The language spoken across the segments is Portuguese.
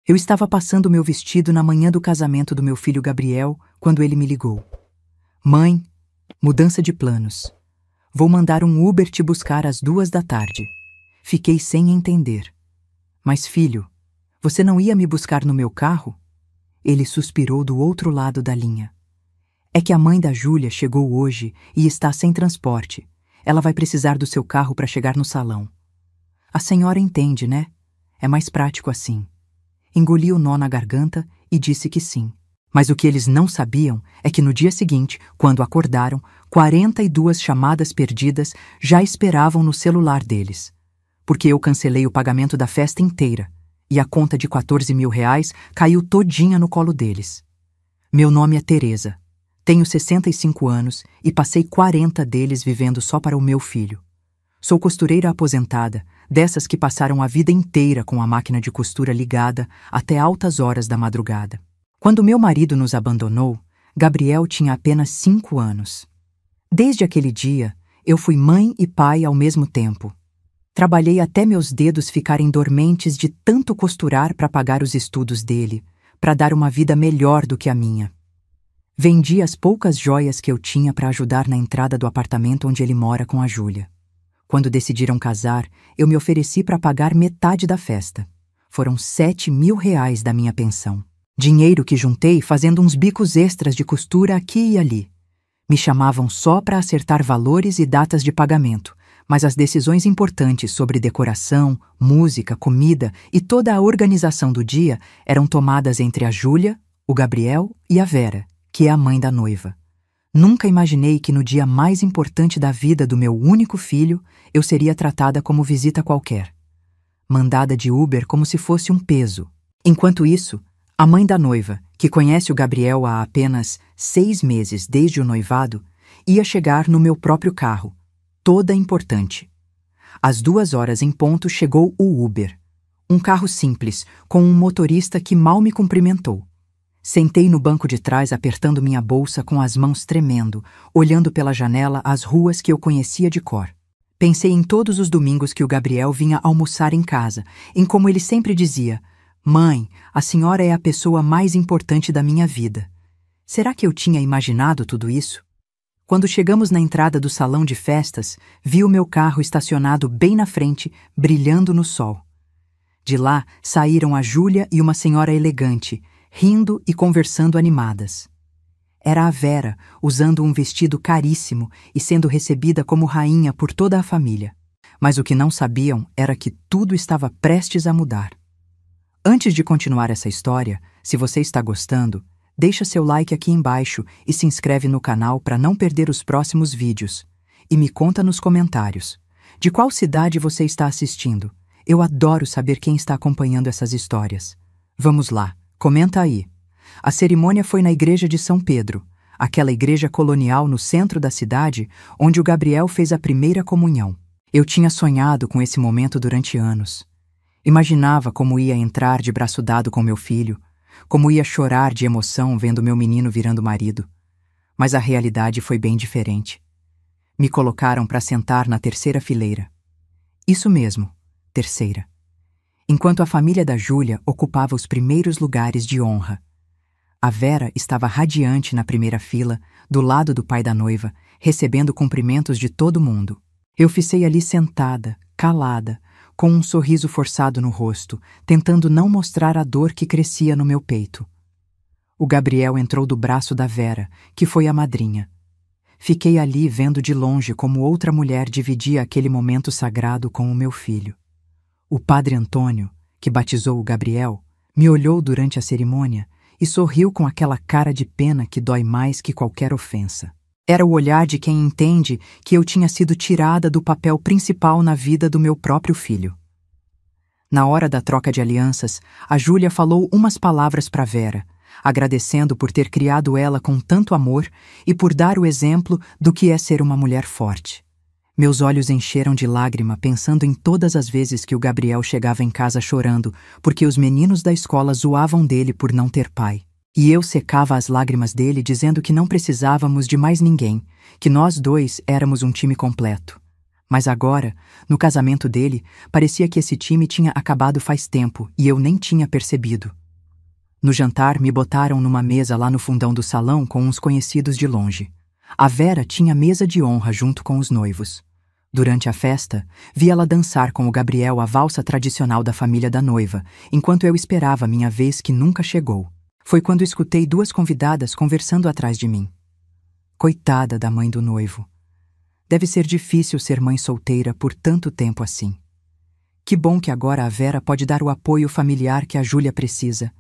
Eu estava passando meu vestido na manhã do casamento do meu filho Gabriel quando ele me ligou. Mãe, mudança de planos. Vou mandar um Uber te buscar às 2 da tarde. Fiquei sem entender. Mas filho, você não ia me buscar no meu carro? Ele suspirou do outro lado da linha. É que a mãe da Júlia chegou hoje e está sem transporte. Ela vai precisar do seu carro para chegar no salão. A senhora entende, né? É mais prático assim. Engoli o nó na garganta e disse que sim. Mas o que eles não sabiam é que no dia seguinte, quando acordaram, 42 chamadas perdidas já esperavam no celular deles. Porque eu cancelei o pagamento da festa inteira e a conta de 14 mil reais caiu todinha no colo deles. Meu nome é Teresa. Tenho 65 anos e passei 40 deles vivendo só para o meu filho. Sou costureira aposentada, dessas que passaram a vida inteira com a máquina de costura ligada até altas horas da madrugada. Quando meu marido nos abandonou, Gabriel tinha apenas 5 anos. Desde aquele dia, eu fui mãe e pai ao mesmo tempo. Trabalhei até meus dedos ficarem dormentes de tanto costurar para pagar os estudos dele, para dar uma vida melhor do que a minha. Vendi as poucas joias que eu tinha para ajudar na entrada do apartamento onde ele mora com a Júlia. Quando decidiram casar, eu me ofereci para pagar metade da festa. Foram 7 mil reais da minha pensão. Dinheiro que juntei fazendo uns bicos extras de costura aqui e ali. Me chamavam só para acertar valores e datas de pagamento, mas as decisões importantes sobre decoração, música, comida e toda a organização do dia eram tomadas entre a Júlia, o Gabriel e a Vera, que é a mãe da noiva. Nunca imaginei que no dia mais importante da vida do meu único filho, eu seria tratada como visita qualquer. Mandada de Uber como se fosse um peso. Enquanto isso, a mãe da noiva, que conhece o Gabriel há apenas 6 meses desde o noivado, ia chegar no meu próprio carro, toda importante. Às 2 horas em ponto chegou o Uber. Um carro simples, com um motorista que mal me cumprimentou. Sentei no banco de trás apertando minha bolsa com as mãos tremendo, olhando pela janela as ruas que eu conhecia de cor. Pensei em todos os domingos que o Gabriel vinha almoçar em casa, em como ele sempre dizia: "Mãe, a senhora é a pessoa mais importante da minha vida." Será que eu tinha imaginado tudo isso? Quando chegamos na entrada do salão de festas, vi o meu carro estacionado bem na frente, brilhando no sol. De lá saíram a Júlia e uma senhora elegante, rindo e conversando animadas. Era a Vera, usando um vestido caríssimo e sendo recebida como rainha por toda a família. Mas o que não sabiam era que tudo estava prestes a mudar. Antes de continuar essa história, se você está gostando, deixa seu like aqui embaixo e se inscreve no canal para não perder os próximos vídeos. E me conta nos comentários. De qual cidade você está assistindo? Eu adoro saber quem está acompanhando essas histórias. Vamos lá. Comenta aí. A cerimônia foi na igreja de São Pedro, aquela igreja colonial no centro da cidade, onde o Gabriel fez a primeira comunhão. Eu tinha sonhado com esse momento durante anos. Imaginava como ia entrar de braço dado com meu filho, como ia chorar de emoção vendo meu menino virando marido. Mas a realidade foi bem diferente. Me colocaram para sentar na terceira fileira. Isso mesmo, terceira. Enquanto a família da Júlia ocupava os primeiros lugares de honra. A Vera estava radiante na primeira fila, do lado do pai da noiva, recebendo cumprimentos de todo mundo. Eu fiquei ali sentada, calada, com um sorriso forçado no rosto, tentando não mostrar a dor que crescia no meu peito. O Gabriel entrou do braço da Vera, que foi a madrinha. Fiquei ali vendo de longe como outra mulher dividia aquele momento sagrado com o meu filho. O padre Antônio, que batizou o Gabriel, me olhou durante a cerimônia e sorriu com aquela cara de pena que dói mais que qualquer ofensa. Era o olhar de quem entende que eu tinha sido tirada do papel principal na vida do meu próprio filho. Na hora da troca de alianças, a Júlia falou umas palavras para Vera, agradecendo por ter criado ela com tanto amor e por dar o exemplo do que é ser uma mulher forte. Meus olhos encheram de lágrima pensando em todas as vezes que o Gabriel chegava em casa chorando porque os meninos da escola zoavam dele por não ter pai. E eu secava as lágrimas dele dizendo que não precisávamos de mais ninguém, que nós dois éramos um time completo. Mas agora, no casamento dele, parecia que esse time tinha acabado faz tempo e eu nem tinha percebido. No jantar, me botaram numa mesa lá no fundão do salão com uns conhecidos de longe. A Vera tinha mesa de honra junto com os noivos. Durante a festa, vi ela dançar com o Gabriel a valsa tradicional da família da noiva, enquanto eu esperava minha vez que nunca chegou. Foi quando escutei duas convidadas conversando atrás de mim. Coitada da mãe do noivo. Deve ser difícil ser mãe solteira por tanto tempo assim. Que bom que agora a Vera pode dar o apoio familiar que a Júlia precisa.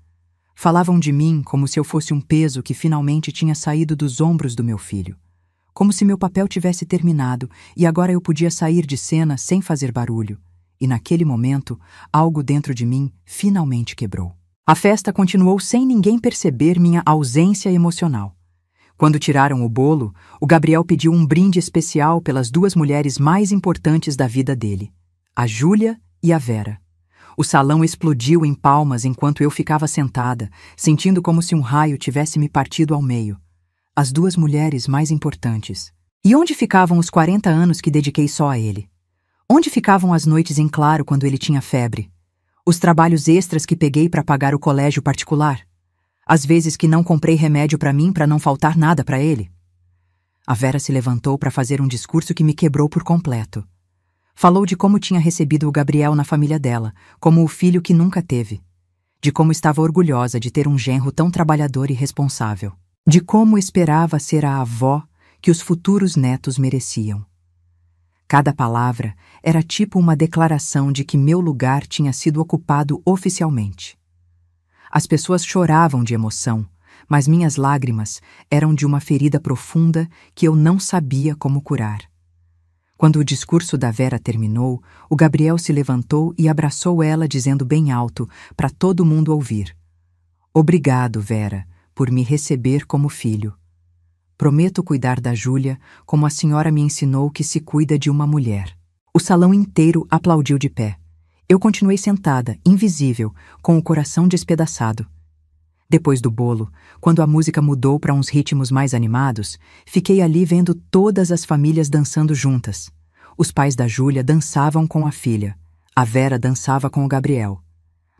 Falavam de mim como se eu fosse um peso que finalmente tinha saído dos ombros do meu filho. Como se meu papel tivesse terminado e agora eu podia sair de cena sem fazer barulho. E naquele momento, algo dentro de mim finalmente quebrou. A festa continuou sem ninguém perceber minha ausência emocional. Quando tiraram o bolo, o Gabriel pediu um brinde especial pelas duas mulheres mais importantes da vida dele, a Júlia e a Vera. O salão explodiu em palmas enquanto eu ficava sentada, sentindo como se um raio tivesse me partido ao meio. As duas mulheres mais importantes. E onde ficavam os 40 anos que dediquei só a ele? Onde ficavam as noites em claro quando ele tinha febre? Os trabalhos extras que peguei para pagar o colégio particular? As vezes que não comprei remédio para mim para não faltar nada para ele? A Vera se levantou para fazer um discurso que me quebrou por completo. Falou de como tinha recebido o Gabriel na família dela, como o filho que nunca teve. De como estava orgulhosa de ter um genro tão trabalhador e responsável. De como esperava ser a avó que os futuros netos mereciam. Cada palavra era tipo uma declaração de que meu lugar tinha sido ocupado oficialmente. As pessoas choravam de emoção, mas minhas lágrimas eram de uma ferida profunda que eu não sabia como curar. Quando o discurso da Vera terminou, o Gabriel se levantou e abraçou ela dizendo bem alto, para todo mundo ouvir: "Obrigado, Vera, por me receber como filho. Prometo cuidar da Júlia como a senhora me ensinou que se cuida de uma mulher." O salão inteiro aplaudiu de pé. Eu continuei sentada, invisível, com o coração despedaçado. Depois do bolo, quando a música mudou para uns ritmos mais animados, fiquei ali vendo todas as famílias dançando juntas. Os pais da Júlia dançavam com a filha. A Vera dançava com o Gabriel.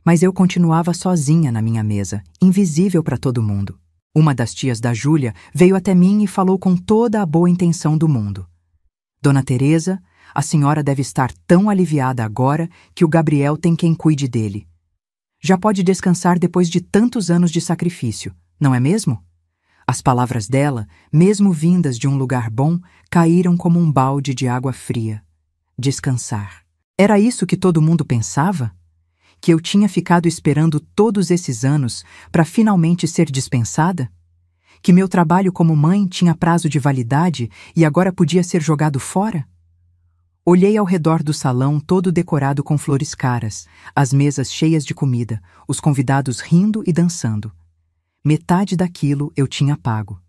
Mas eu continuava sozinha na minha mesa, invisível para todo mundo. Uma das tias da Júlia veio até mim e falou com toda a boa intenção do mundo: "Dona Teresa, a senhora deve estar tão aliviada agora que o Gabriel tem quem cuide dele. Já pode descansar depois de tantos anos de sacrifício, não é mesmo?" As palavras dela, mesmo vindas de um lugar bom, caíram como um balde de água fria. Descansar. Era isso que todo mundo pensava? Que eu tinha ficado esperando todos esses anos para finalmente ser dispensada? Que meu trabalho como mãe tinha prazo de validade e agora podia ser jogado fora? Olhei ao redor do salão todo decorado com flores caras, as mesas cheias de comida, os convidados rindo e dançando. Metade daquilo eu tinha pago.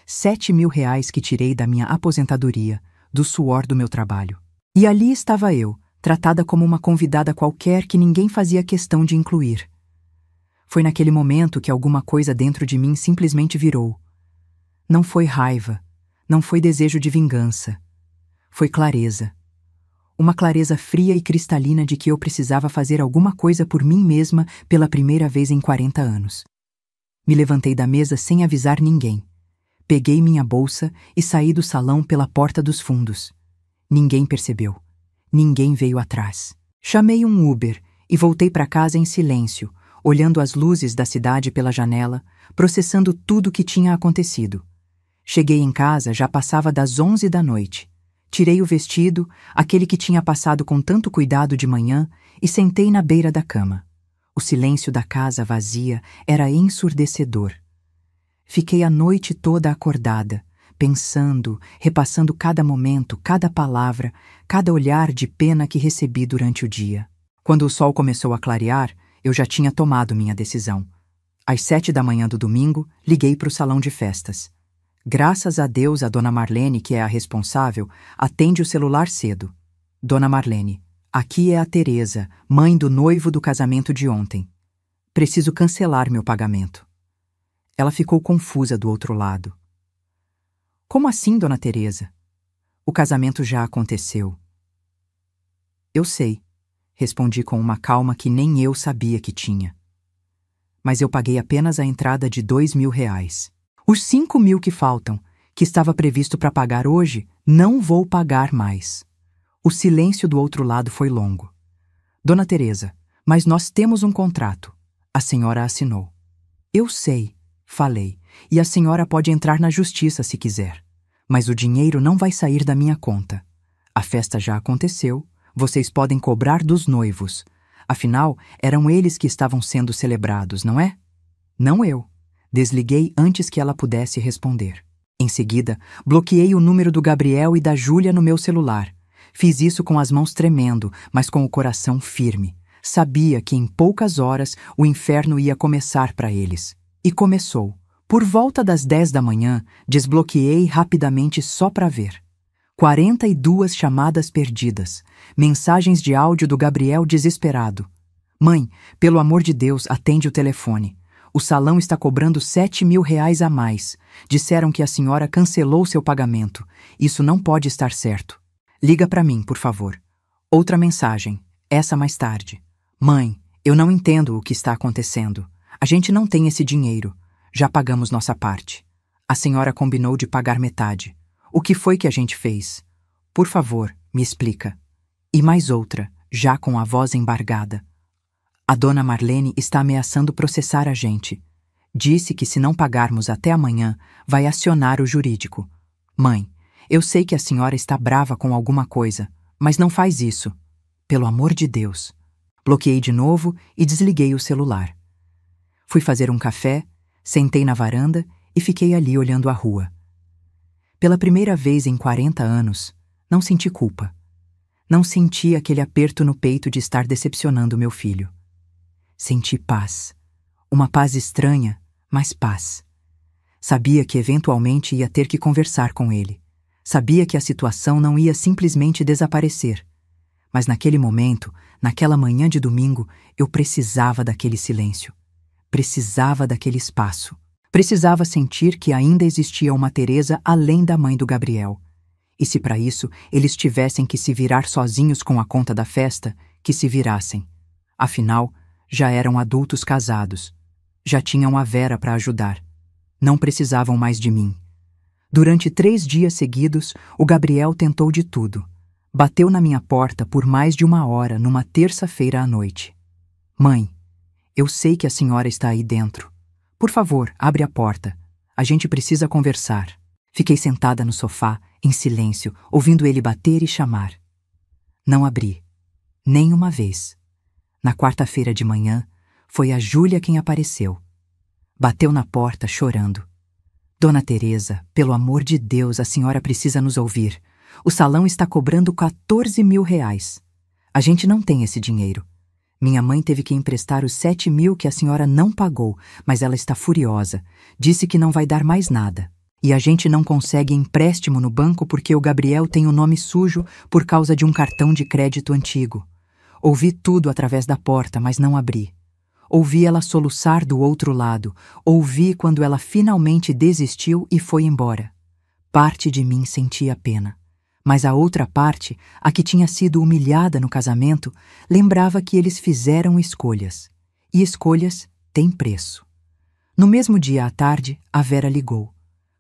7.000 reais que tirei da minha aposentadoria, do suor do meu trabalho. E ali estava eu, tratada como uma convidada qualquer que ninguém fazia questão de incluir. Foi naquele momento que alguma coisa dentro de mim simplesmente virou. Não foi raiva, não foi desejo de vingança. Foi clareza. Uma clareza fria e cristalina de que eu precisava fazer alguma coisa por mim mesma pela primeira vez em 40 anos. Me levantei da mesa sem avisar ninguém. Peguei minha bolsa e saí do salão pela porta dos fundos. Ninguém percebeu. Ninguém veio atrás. Chamei um Uber e voltei para casa em silêncio, olhando as luzes da cidade pela janela, processando tudo o que tinha acontecido. Cheguei em casa, já passava das 11 da noite. Tirei o vestido, aquele que tinha passado com tanto cuidado de manhã, e sentei na beira da cama. O silêncio da casa vazia era ensurdecedor. Fiquei a noite toda acordada, pensando, repassando cada momento, cada palavra, cada olhar de pena que recebi durante o dia. Quando o sol começou a clarear, eu já tinha tomado minha decisão. Às 7 da manhã do domingo, liguei para o salão de festas. Graças a Deus, a dona Marlene, que é a responsável, atende o celular cedo. "Dona Marlene, aqui é a Teresa, mãe do noivo do casamento de ontem. Preciso cancelar meu pagamento." Ela ficou confusa do outro lado. "Como assim, dona Teresa? O casamento já aconteceu. Eu sei, respondi com uma calma que nem eu sabia que tinha. Mas eu paguei apenas a entrada de R$ 2.000. Os 5.000 que faltam, que estava previsto para pagar hoje, não vou pagar mais. O silêncio do outro lado foi longo. Dona Teresa, mas nós temos um contrato. A senhora assinou. Eu sei, falei, e a senhora pode entrar na justiça se quiser. Mas o dinheiro não vai sair da minha conta. A festa já aconteceu, vocês podem cobrar dos noivos. Afinal, eram eles que estavam sendo celebrados, não é? Não eu. Desliguei antes que ela pudesse responder. Em seguida, bloqueei o número do Gabriel e da Júlia no meu celular. Fiz isso com as mãos tremendo, mas com o coração firme. Sabia que em poucas horas o inferno ia começar para eles. E começou. Por volta das 10 da manhã, desbloqueei rapidamente só para ver. 42 chamadas perdidas. Mensagens de áudio do Gabriel desesperado. Mãe, pelo amor de Deus, atende o telefone. O salão está cobrando R$ 7.000 a mais. Disseram que a senhora cancelou seu pagamento. Isso não pode estar certo. Liga para mim, por favor. Outra mensagem. Essa mais tarde. Mãe, eu não entendo o que está acontecendo. A gente não tem esse dinheiro. Já pagamos nossa parte. A senhora combinou de pagar metade. O que foi que a gente fez? Por favor, me explica. E mais outra, já com a voz embargada. A dona Marlene está ameaçando processar a gente. Disse que se não pagarmos até amanhã, vai acionar o jurídico. Mãe, eu sei que a senhora está brava com alguma coisa, mas não faz isso. Pelo amor de Deus. Bloqueei de novo e desliguei o celular. Fui fazer um café, sentei na varanda e fiquei ali olhando a rua. Pela primeira vez em 40 anos, não senti culpa. Não senti aquele aperto no peito de estar decepcionando meu filho. Senti paz. Uma paz estranha, mas paz. Sabia que eventualmente ia ter que conversar com ele. Sabia que a situação não ia simplesmente desaparecer. Mas naquele momento, naquela manhã de domingo, eu precisava daquele silêncio. Precisava daquele espaço. Precisava sentir que ainda existia uma Teresa além da mãe do Gabriel. E se para isso eles tivessem que se virar sozinhos com a conta da festa, que se virassem. Afinal, já eram adultos casados. Já tinham a Vera para ajudar. Não precisavam mais de mim. Durante 3 dias seguidos, o Gabriel tentou de tudo. Bateu na minha porta por mais de 1 hora numa terça-feira à noite. Mãe, eu sei que a senhora está aí dentro. Por favor, abre a porta. A gente precisa conversar. Fiquei sentada no sofá, em silêncio, ouvindo ele bater e chamar. Não abri. Nem uma vez. Na quarta-feira de manhã, foi a Júlia quem apareceu. Bateu na porta, chorando. Dona Teresa, pelo amor de Deus, a senhora precisa nos ouvir. O salão está cobrando R$ 14.000. A gente não tem esse dinheiro. Minha mãe teve que emprestar os 7.000 que a senhora não pagou, mas ela está furiosa. Disse que não vai dar mais nada. E a gente não consegue empréstimo no banco porque o Gabriel tem o nome sujo por causa de um cartão de crédito antigo. Ouvi tudo através da porta, mas não abri. Ouvi ela soluçar do outro lado. Ouvi quando ela finalmente desistiu e foi embora. Parte de mim sentia pena. Mas a outra parte, a que tinha sido humilhada no casamento, lembrava que eles fizeram escolhas. E escolhas têm preço. No mesmo dia à tarde, a Vera ligou.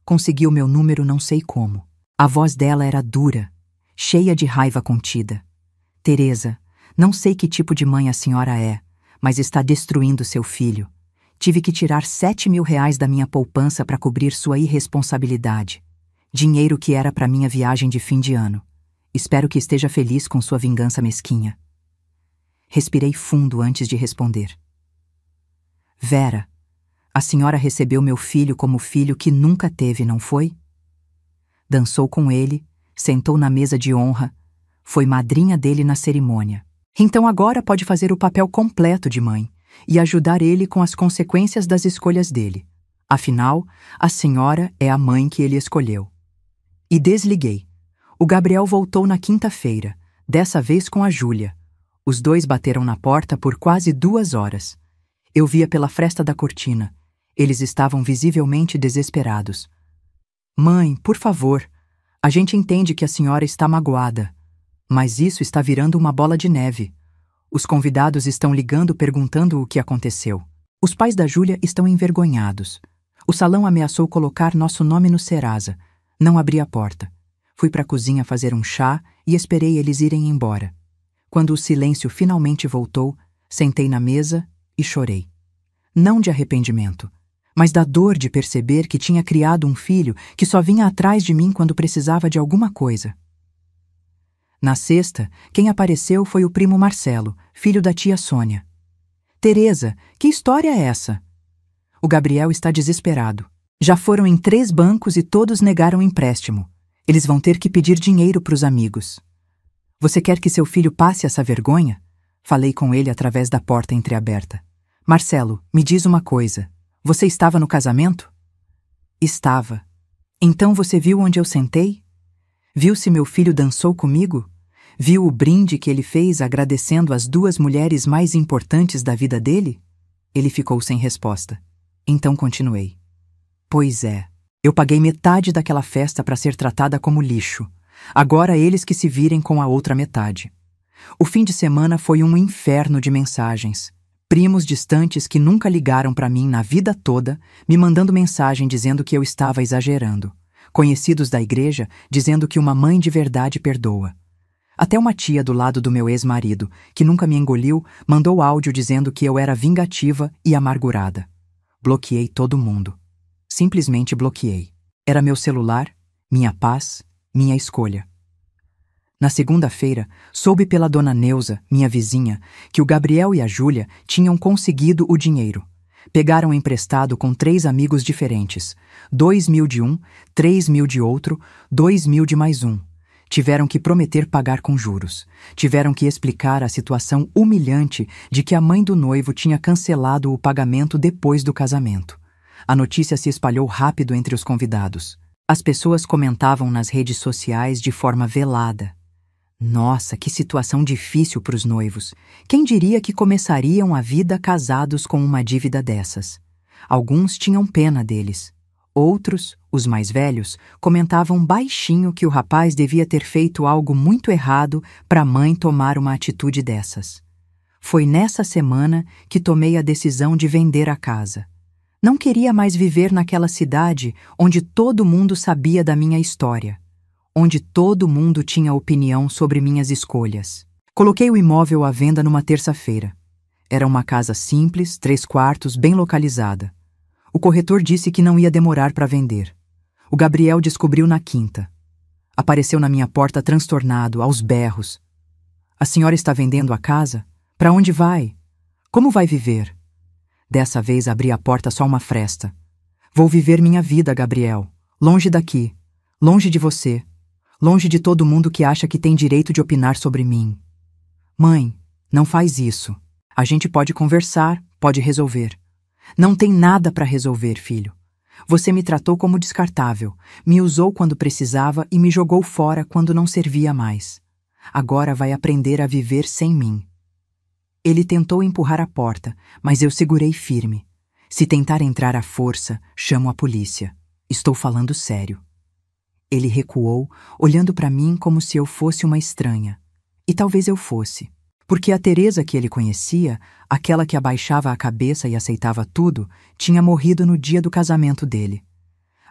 Conseguiu meu número não sei como. A voz dela era dura, cheia de raiva contida. Teresa, não sei que tipo de mãe a senhora é, mas está destruindo seu filho. Tive que tirar R$ 7.000 da minha poupança para cobrir sua irresponsabilidade. Dinheiro que era para minha viagem de fim de ano. Espero que esteja feliz com sua vingança mesquinha. Respirei fundo antes de responder. Vera, a senhora recebeu meu filho como filho que nunca teve, não foi? Dançou com ele, sentou na mesa de honra, foi madrinha dele na cerimônia. Então agora pode fazer o papel completo de mãe e ajudar ele com as consequências das escolhas dele. Afinal, a senhora é a mãe que ele escolheu. E desliguei. O Gabriel voltou na quinta-feira, dessa vez com a Júlia. Os dois bateram na porta por quase 2 horas. Eu via pela fresta da cortina. Eles estavam visivelmente desesperados. Mãe, por favor, a gente entende que a senhora está magoada. Mas isso está virando uma bola de neve. Os convidados estão ligando perguntando o que aconteceu. Os pais da Júlia estão envergonhados. O salão ameaçou colocar nosso nome no Serasa. Não abri a porta. Fui para a cozinha fazer um chá e esperei eles irem embora. Quando o silêncio finalmente voltou, sentei na mesa e chorei. Não de arrependimento, mas da dor de perceber que tinha criado um filho que só vinha atrás de mim quando precisava de alguma coisa. Na sexta, quem apareceu foi o primo Marcelo, filho da tia Sônia. Teresa, que história é essa? O Gabriel está desesperado. Já foram em 3 bancos e todos negaram empréstimo. Eles vão ter que pedir dinheiro para os amigos. Você quer que seu filho passe essa vergonha? Falei com ele através da porta entreaberta. Marcelo, me diz uma coisa. Você estava no casamento? Estava. Então você viu onde eu sentei? Viu se meu filho dançou comigo? Viu o brinde que ele fez agradecendo as 2 mulheres mais importantes da vida dele? Ele ficou sem resposta. Então continuei. Pois é, eu paguei metade daquela festa para ser tratada como lixo. Agora eles que se virem com a outra metade. O fim de semana foi um inferno de mensagens. Primos distantes que nunca ligaram para mim na vida toda, me mandando mensagem dizendo que eu estava exagerando. Conhecidos da igreja dizendo que uma mãe de verdade perdoa. Até uma tia do lado do meu ex-marido, que nunca me engoliu, mandou áudio dizendo que eu era vingativa e amargurada. Bloqueei todo mundo. Simplesmente bloqueei. Era meu celular, minha paz, minha escolha. Na segunda-feira, soube pela dona Neuza, minha vizinha, que o Gabriel e a Júlia tinham conseguido o dinheiro. Pegaram emprestado com 3 amigos diferentes. 2.000 de um, 3.000 de outro, 2.000 de mais um. Tiveram que prometer pagar com juros. Tiveram que explicar a situação humilhante de que a mãe do noivo tinha cancelado o pagamento depois do casamento. A notícia se espalhou rápido entre os convidados. As pessoas comentavam nas redes sociais de forma velada. Nossa, que situação difícil para os noivos. Quem diria que começariam a vida casados com uma dívida dessas? Alguns tinham pena deles. Outros, os mais velhos, comentavam baixinho que o rapaz devia ter feito algo muito errado para a mãe tomar uma atitude dessas. Foi nessa semana que tomei a decisão de vender a casa. Não queria mais viver naquela cidade onde todo mundo sabia da minha história, onde todo mundo tinha opinião sobre minhas escolhas. Coloquei o imóvel à venda numa terça-feira. Era uma casa simples, 3 quartos, bem localizada. O corretor disse que não ia demorar para vender. O Gabriel descobriu na quinta. Apareceu na minha porta transtornado, aos berros. A senhora está vendendo a casa? Para onde vai? Como vai viver? Dessa vez abri a porta só uma fresta. Vou viver minha vida, Gabriel. Longe daqui. Longe de você. Longe de todo mundo que acha que tem direito de opinar sobre mim. Mãe, não faz isso. A gente pode conversar, pode resolver. Não tem nada para resolver, filho. Você me tratou como descartável, me usou quando precisava e me jogou fora quando não servia mais. Agora vai aprender a viver sem mim. Ele tentou empurrar a porta, mas eu segurei firme. Se tentar entrar à força, chamo a polícia. Estou falando sério. Ele recuou, olhando para mim como se eu fosse uma estranha. E talvez eu fosse. Porque a Teresa que ele conhecia, aquela que abaixava a cabeça e aceitava tudo, tinha morrido no dia do casamento dele.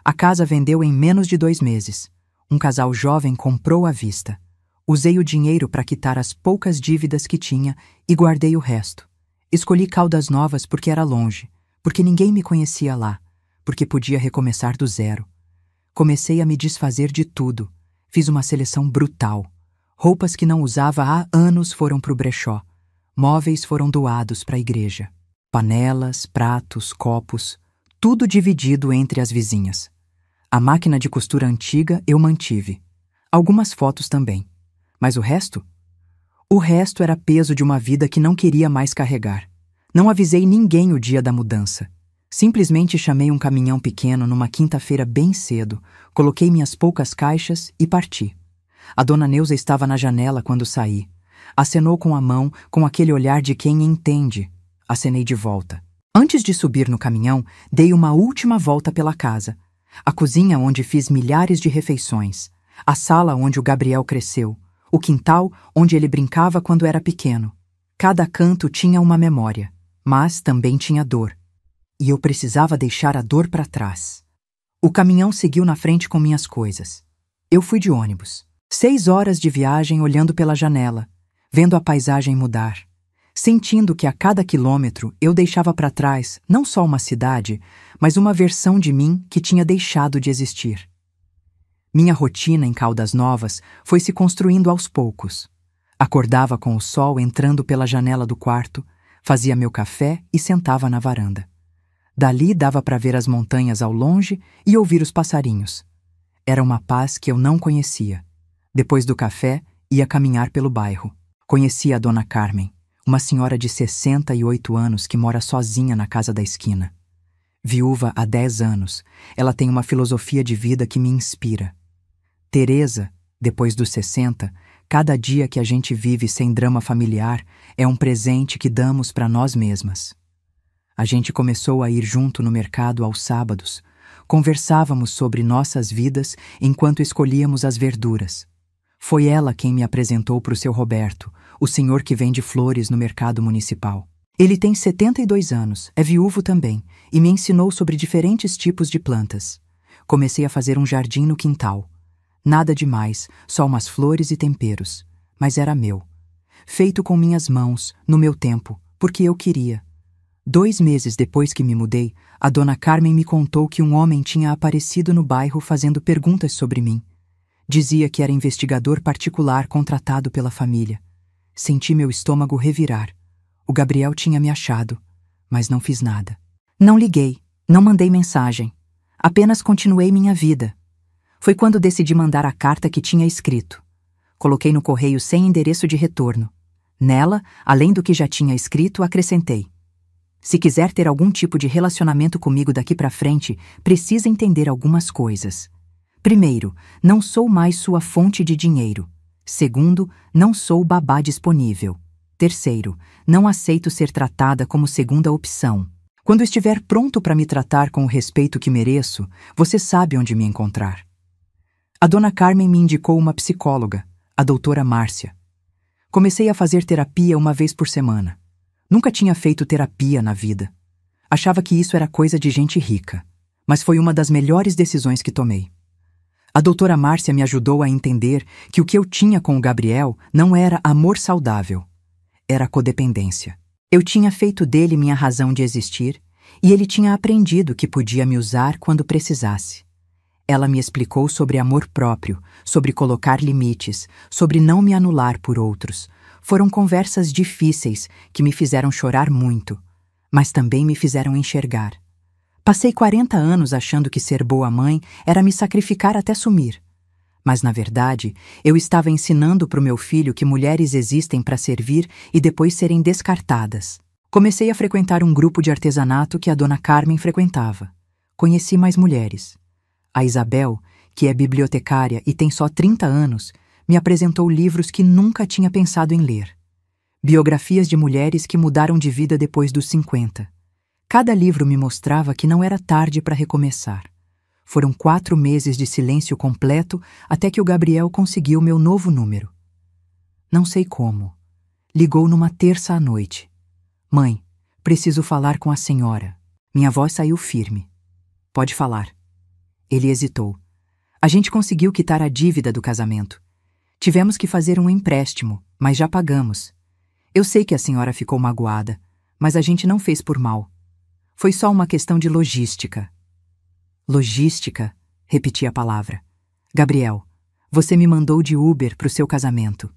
A casa vendeu em menos de 2 meses. Um casal jovem comprou à vista. Usei o dinheiro para quitar as poucas dívidas que tinha e guardei o resto. Escolhi Caldas Novas porque era longe, porque ninguém me conhecia lá, porque podia recomeçar do zero. Comecei a me desfazer de tudo. Fiz uma seleção brutal. Roupas que não usava há anos foram para o brechó. Móveis foram doados para a igreja. Panelas, pratos, copos, tudo dividido entre as vizinhas. A máquina de costura antiga eu mantive. Algumas fotos também. Mas o resto? O resto era peso de uma vida que não queria mais carregar. Não avisei ninguém o dia da mudança. Simplesmente chamei um caminhão pequeno numa quinta-feira bem cedo, coloquei minhas poucas caixas e parti. A dona Neuza estava na janela quando saí. Acenou com a mão, com aquele olhar de quem entende. Acenei de volta. Antes de subir no caminhão, dei uma última volta pela casa. A cozinha onde fiz milhares de refeições. A sala onde o Gabriel cresceu. O quintal onde ele brincava quando era pequeno. Cada canto tinha uma memória, mas também tinha dor. E eu precisava deixar a dor para trás. O caminhão seguiu na frente com minhas coisas. Eu fui de ônibus. 6 horas de viagem olhando pela janela, vendo a paisagem mudar, sentindo que a cada quilômetro eu deixava para trás não só uma cidade, mas uma versão de mim que tinha deixado de existir. Minha rotina em Caldas Novas foi se construindo aos poucos. Acordava com o sol entrando pela janela do quarto, fazia meu café e sentava na varanda. Dali dava para ver as montanhas ao longe e ouvir os passarinhos. Era uma paz que eu não conhecia. Depois do café, ia caminhar pelo bairro. Conhecia a Dona Carmen, uma senhora de 68 anos que mora sozinha na casa da esquina. Viúva há 10 anos, ela tem uma filosofia de vida que me inspira. Teresa, depois dos 60, cada dia que a gente vive sem drama familiar é um presente que damos para nós mesmas. A gente começou a ir junto no mercado aos sábados. Conversávamos sobre nossas vidas enquanto escolhíamos as verduras. Foi ela quem me apresentou para o seu Roberto, o senhor que vende flores no mercado municipal. Ele tem 72 anos, é viúvo também, e me ensinou sobre diferentes tipos de plantas. Comecei a fazer um jardim no quintal. Nada demais, só umas flores e temperos. Mas era meu. Feito com minhas mãos, no meu tempo, porque eu queria. 2 meses depois que me mudei, a Dona Carmen me contou que um homem tinha aparecido no bairro fazendo perguntas sobre mim. Dizia que era investigador particular contratado pela família. Senti meu estômago revirar. O Gabriel tinha me achado, mas não fiz nada. Não liguei, não mandei mensagem. Apenas continuei minha vida. Foi quando decidi mandar a carta que tinha escrito. Coloquei no correio sem endereço de retorno. Nela, além do que já tinha escrito, acrescentei: se quiser ter algum tipo de relacionamento comigo daqui para frente, precisa entender algumas coisas. Primeiro, não sou mais sua fonte de dinheiro. Segundo, não sou babá disponível. Terceiro, não aceito ser tratada como segunda opção. Quando estiver pronto para me tratar com o respeito que mereço, você sabe onde me encontrar. A Dona Carmen me indicou uma psicóloga, a doutora Márcia. Comecei a fazer terapia uma vez por semana. Nunca tinha feito terapia na vida. Achava que isso era coisa de gente rica, mas foi uma das melhores decisões que tomei. A doutora Márcia me ajudou a entender que o que eu tinha com o Gabriel não era amor saudável, era codependência. Eu tinha feito dele minha razão de existir e ele tinha aprendido que podia me usar quando precisasse. Ela me explicou sobre amor próprio, sobre colocar limites, sobre não me anular por outros. Foram conversas difíceis que me fizeram chorar muito, mas também me fizeram enxergar. Passei 40 anos achando que ser boa mãe era me sacrificar até sumir. Mas, na verdade, eu estava ensinando para o meu filho que mulheres existem para servir e depois serem descartadas. Comecei a frequentar um grupo de artesanato que a Dona Carmen frequentava. Conheci mais mulheres. A Isabel, que é bibliotecária e tem só 30 anos, me apresentou livros que nunca tinha pensado em ler. Biografias de mulheres que mudaram de vida depois dos 50. Cada livro me mostrava que não era tarde para recomeçar. Foram 4 meses de silêncio completo até que o Gabriel conseguiu meu novo número. Não sei como. Ligou numa terça à noite. Mãe, preciso falar com a senhora. Minha voz saiu firme. Pode falar. Ele hesitou. A gente conseguiu quitar a dívida do casamento. Tivemos que fazer um empréstimo, mas já pagamos. Eu sei que a senhora ficou magoada, mas a gente não fez por mal. Foi só uma questão de logística. Logística? Repeti a palavra. Gabriel, você me mandou de Uber para o seu casamento.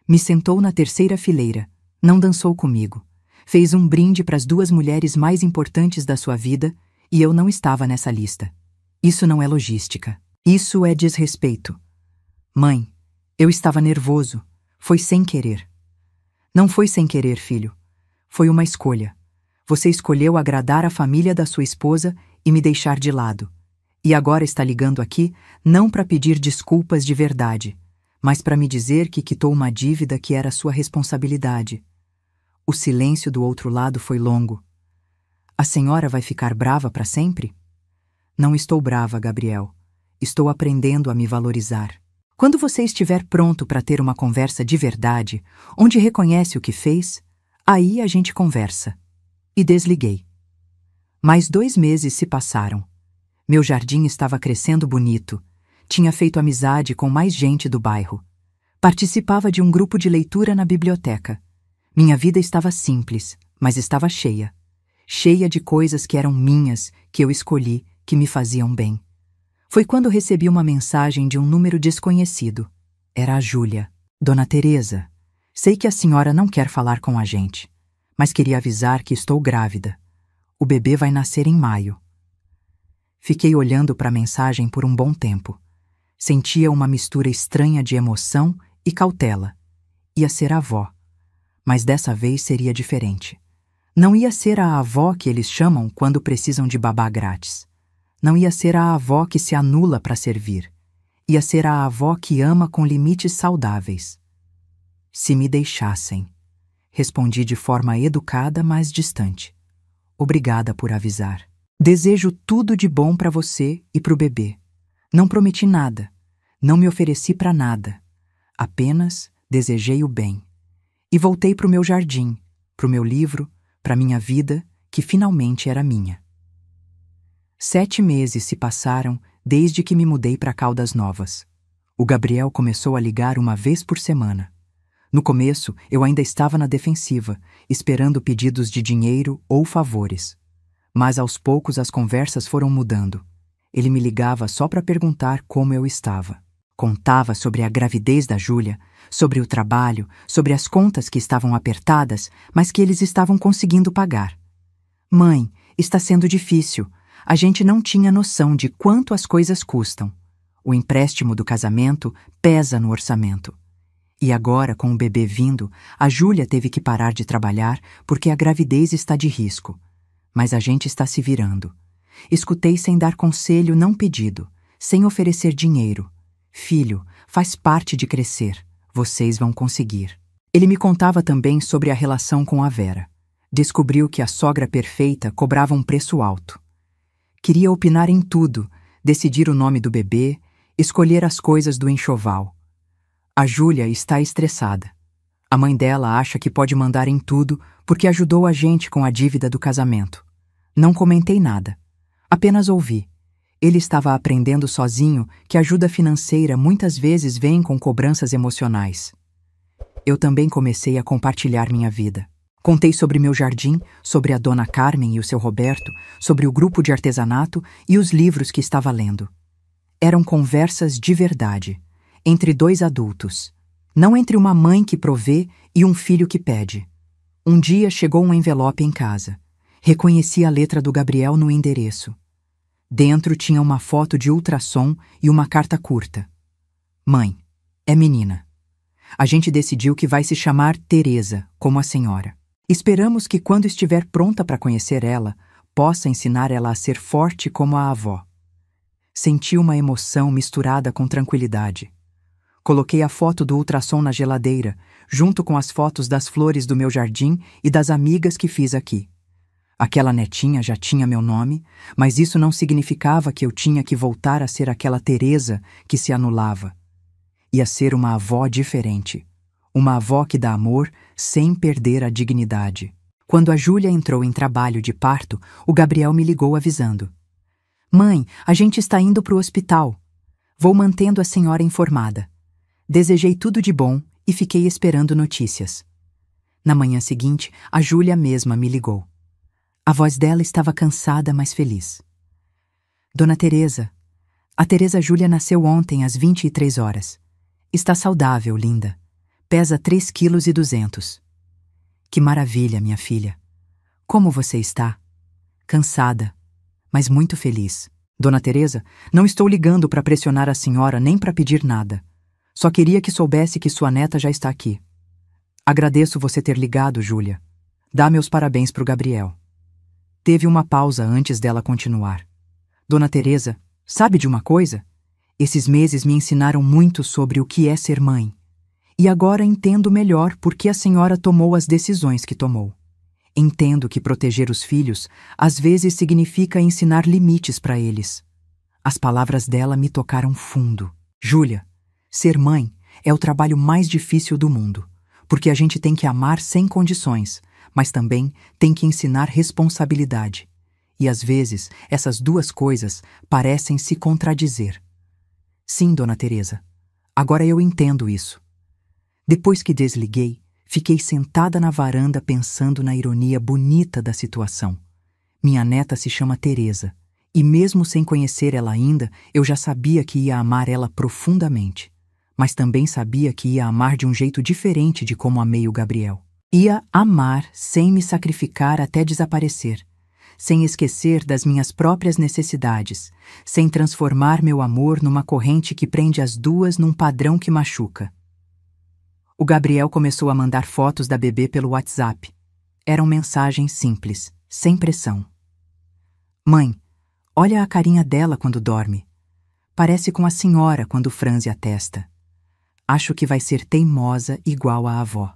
Me sentou na terceira fileira, não dançou comigo. Fez um brinde para as 2 mulheres mais importantes da sua vida e eu não estava nessa lista. Isso não é logística. Isso é desrespeito. Mãe, eu estava nervoso. Foi sem querer. Não foi sem querer, filho. Foi uma escolha. Você escolheu agradar a família da sua esposa e me deixar de lado. E agora está ligando aqui não para pedir desculpas de verdade, mas para me dizer que quitou uma dívida que era sua responsabilidade. O silêncio do outro lado foi longo. A senhora vai ficar brava para sempre? Não estou brava, Gabriel. Estou aprendendo a me valorizar. Quando você estiver pronto para ter uma conversa de verdade, onde reconhece o que fez, aí a gente conversa. E desliguei. Mais 2 meses se passaram. Meu jardim estava crescendo bonito. Tinha feito amizade com mais gente do bairro. Participava de um grupo de leitura na biblioteca. Minha vida estava simples, mas estava cheia. Cheia de coisas que eram minhas, que eu escolhi, que me faziam bem. Foi quando recebi uma mensagem de um número desconhecido. Era a Júlia. Dona Teresa, sei que a senhora não quer falar com a gente, mas queria avisar que estou grávida. O bebê vai nascer em maio. Fiquei olhando para a mensagem por um bom tempo. Sentia uma mistura estranha de emoção e cautela. Ia ser avó. Mas dessa vez seria diferente. Não ia ser a avó que eles chamam quando precisam de babá grátis. Não ia ser a avó que se anula para servir. Ia ser a avó que ama com limites saudáveis. Se me deixassem. Respondi de forma educada, mas distante. Obrigada por avisar. Desejo tudo de bom para você e para o bebê. Não prometi nada. Não me ofereci para nada. Apenas desejei o bem. E voltei para o meu jardim, para o meu livro, para minha vida, que finalmente era minha. 7 meses se passaram desde que me mudei para Caldas Novas. O Gabriel começou a ligar uma vez por semana. No começo, eu ainda estava na defensiva, esperando pedidos de dinheiro ou favores. Mas aos poucos as conversas foram mudando. Ele me ligava só para perguntar como eu estava. Contava sobre a gravidez da Júlia, sobre o trabalho, sobre as contas que estavam apertadas, mas que eles estavam conseguindo pagar. Mãe, está sendo difícil. A gente não tinha noção de quanto as coisas custam. O empréstimo do casamento pesa no orçamento. E agora, com o bebê vindo, a Júlia teve que parar de trabalhar porque a gravidez está de risco. Mas a gente está se virando. Escutei sem dar conselho não pedido, sem oferecer dinheiro. Filho, faz parte de crescer. Vocês vão conseguir. Ele me contava também sobre a relação com a Vera. Descobriu que a sogra perfeita cobrava um preço alto. Queria opinar em tudo, decidir o nome do bebê, escolher as coisas do enxoval. A Júlia está estressada. A mãe dela acha que pode mandar em tudo porque ajudou a gente com a dívida do casamento. Não comentei nada. Apenas ouvi. Ele estava aprendendo sozinho que ajuda financeira muitas vezes vem com cobranças emocionais. Eu também comecei a compartilhar minha vida. Contei sobre meu jardim, sobre a dona Carmen e o seu Roberto, sobre o grupo de artesanato e os livros que estava lendo. Eram conversas de verdade, entre 2 adultos, não entre uma mãe que provê e um filho que pede. Um dia chegou um envelope em casa. Reconheci a letra do Gabriel no endereço. Dentro tinha uma foto de ultrassom e uma carta curta. Mãe, é menina. A gente decidiu que vai se chamar Teresa, como a senhora. Esperamos que quando estiver pronta para conhecer ela, possa ensinar ela a ser forte como a avó. Senti uma emoção misturada com tranquilidade. Coloquei a foto do ultrassom na geladeira, junto com as fotos das flores do meu jardim e das amigas que fiz aqui. Aquela netinha já tinha meu nome, mas isso não significava que eu tinha que voltar a ser aquela Teresa que se anulava. Ia ser uma avó diferente. Uma avó que dá amor sem perder a dignidade. Quando a Júlia entrou em trabalho de parto, o Gabriel me ligou avisando. Mãe, a gente está indo para o hospital. Vou mantendo a senhora informada. Desejei tudo de bom e fiquei esperando notícias. Na manhã seguinte, a Júlia mesma me ligou. A voz dela estava cansada, mas feliz. Dona Teresa, a Teresa Júlia nasceu ontem às 23 horas. Está saudável, linda. Pesa 3,2 kg. Que maravilha, minha filha. Como você está? Cansada, mas muito feliz. Dona Teresa, não estou ligando para pressionar a senhora nem para pedir nada. Só queria que soubesse que sua neta já está aqui. Agradeço você ter ligado, Júlia. Dá meus parabéns para o Gabriel. Teve uma pausa antes dela continuar. Dona Teresa, sabe de uma coisa? Esses meses me ensinaram muito sobre o que é ser mãe. E agora entendo melhor por que a senhora tomou as decisões que tomou. Entendo que proteger os filhos às vezes significa ensinar limites para eles. As palavras dela me tocaram fundo. Júlia, Ser mãe é o trabalho mais difícil do mundo, porque a gente tem que amar sem condições, mas também tem que ensinar responsabilidade. E às vezes essas duas coisas parecem se contradizer. Sim, Dona Teresa, agora eu entendo isso. Depois que desliguei, fiquei sentada na varanda pensando na ironia bonita da situação. Minha neta se chama Teresa, e mesmo sem conhecer ela ainda, eu já sabia que ia amar ela profundamente. Mas também sabia que ia amar de um jeito diferente de como amei o Gabriel. Ia amar sem me sacrificar até desaparecer, sem esquecer das minhas próprias necessidades, sem transformar meu amor numa corrente que prende as duas num padrão que machuca. O Gabriel começou a mandar fotos da bebê pelo WhatsApp. Eram mensagens simples, sem pressão. Mãe, olha a carinha dela quando dorme. Parece com a senhora quando franze a testa. Acho que vai ser teimosa igual a avó.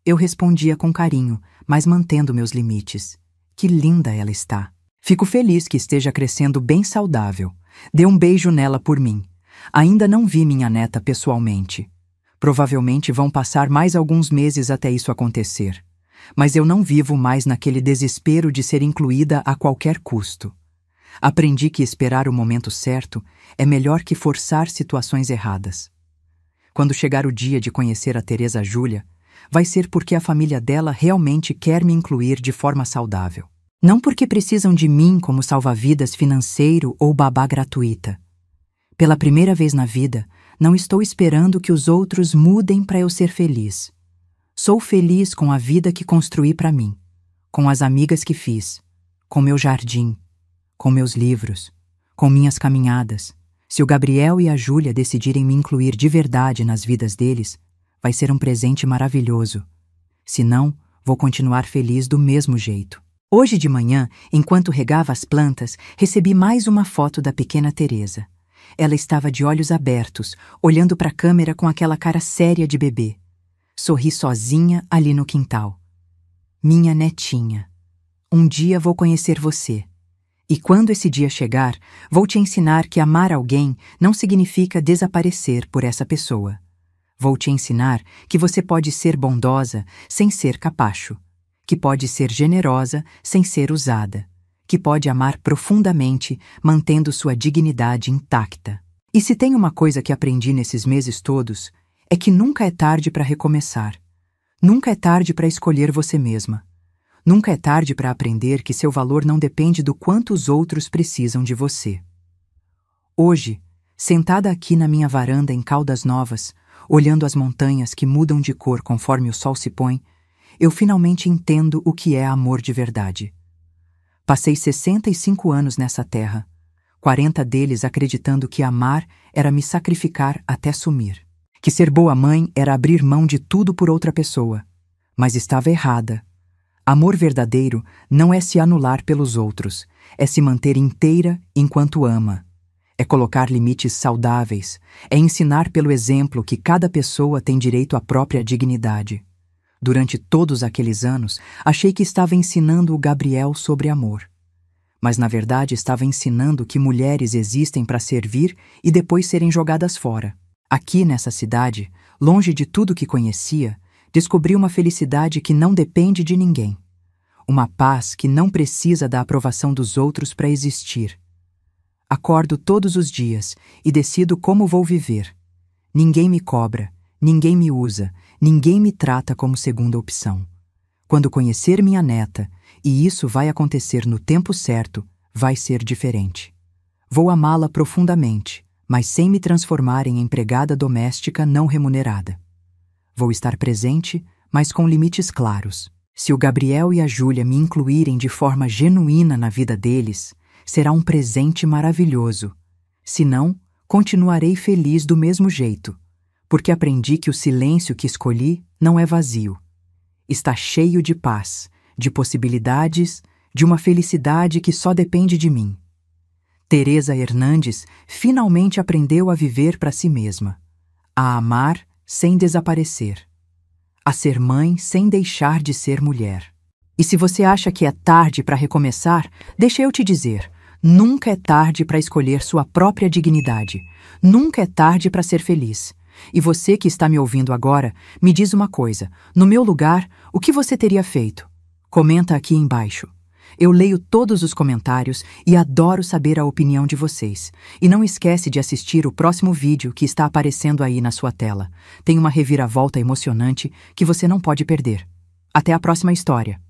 Eu respondia com carinho, mas mantendo meus limites. Que linda ela está. Fico feliz que esteja crescendo bem saudável. Dê um beijo nela por mim. Ainda não vi minha neta pessoalmente. Provavelmente vão passar mais alguns meses até isso acontecer. Mas eu não vivo mais naquele desespero de ser incluída a qualquer custo. Aprendi que esperar o momento certo é melhor que forçar situações erradas. Quando chegar o dia de conhecer a Teresa Júlia, vai ser porque a família dela realmente quer me incluir de forma saudável. Não porque precisam de mim como salva-vidas financeiro ou babá gratuita. Pela primeira vez na vida, não estou esperando que os outros mudem para eu ser feliz. Sou feliz com a vida que construí para mim, com as amigas que fiz, com meu jardim, com meus livros, com minhas caminhadas. Se o Gabriel e a Júlia decidirem me incluir de verdade nas vidas deles, vai ser um presente maravilhoso. Se não, vou continuar feliz do mesmo jeito. Hoje de manhã, enquanto regava as plantas, recebi mais uma foto da pequena Teresa. Ela estava de olhos abertos, olhando para a câmera com aquela cara séria de bebê. Sorri sozinha ali no quintal. Minha netinha, um dia vou conhecer você. E quando esse dia chegar, vou te ensinar que amar alguém não significa desaparecer por essa pessoa. Vou te ensinar que você pode ser bondosa sem ser capacho, que pode ser generosa sem ser usada, que pode amar profundamente mantendo sua dignidade intacta. E se tem uma coisa que aprendi nesses meses todos, é que nunca é tarde para recomeçar. Nunca é tarde para escolher você mesma. Nunca é tarde para aprender que seu valor não depende do quanto os outros precisam de você. Hoje, sentada aqui na minha varanda em Caldas Novas, olhando as montanhas que mudam de cor conforme o sol se põe, eu finalmente entendo o que é amor de verdade. Passei 65 anos nessa terra, 40 deles acreditando que amar era me sacrificar até sumir, que ser boa mãe era abrir mão de tudo por outra pessoa. Mas estava errada. Amor verdadeiro não é se anular pelos outros, é se manter inteira enquanto ama. É colocar limites saudáveis, é ensinar pelo exemplo que cada pessoa tem direito à própria dignidade. Durante todos aqueles anos, achei que estava ensinando o Gabriel sobre amor. Mas na verdade estava ensinando que mulheres existem para servir e depois serem jogadas fora. Aqui nessa cidade, longe de tudo que conhecia, descobri uma felicidade que não depende de ninguém. Uma paz que não precisa da aprovação dos outros para existir. Acordo todos os dias e decido como vou viver. Ninguém me cobra, ninguém me usa, ninguém me trata como segunda opção. Quando conhecer minha neta, e isso vai acontecer no tempo certo, vai ser diferente. Vou amá-la profundamente, mas sem me transformar em empregada doméstica não remunerada. Vou estar presente, mas com limites claros. Se o Gabriel e a Júlia me incluírem de forma genuína na vida deles, será um presente maravilhoso. Se não, continuarei feliz do mesmo jeito, porque aprendi que o silêncio que escolhi não é vazio. Está cheio de paz, de possibilidades, de uma felicidade que só depende de mim. Teresa Hernandes finalmente aprendeu a viver para si mesma, a amar sem desaparecer, a ser mãe sem deixar de ser mulher. E se você acha que é tarde para recomeçar, deixa eu te dizer, nunca é tarde para escolher sua própria dignidade, nunca é tarde para ser feliz. E você que está me ouvindo agora, me diz uma coisa: no meu lugar, o que você teria feito? Comenta aqui embaixo. Eu leio todos os comentários e adoro saber a opinião de vocês. E não esquece de assistir o próximo vídeo que está aparecendo aí na sua tela. Tem uma reviravolta emocionante que você não pode perder. Até a próxima história.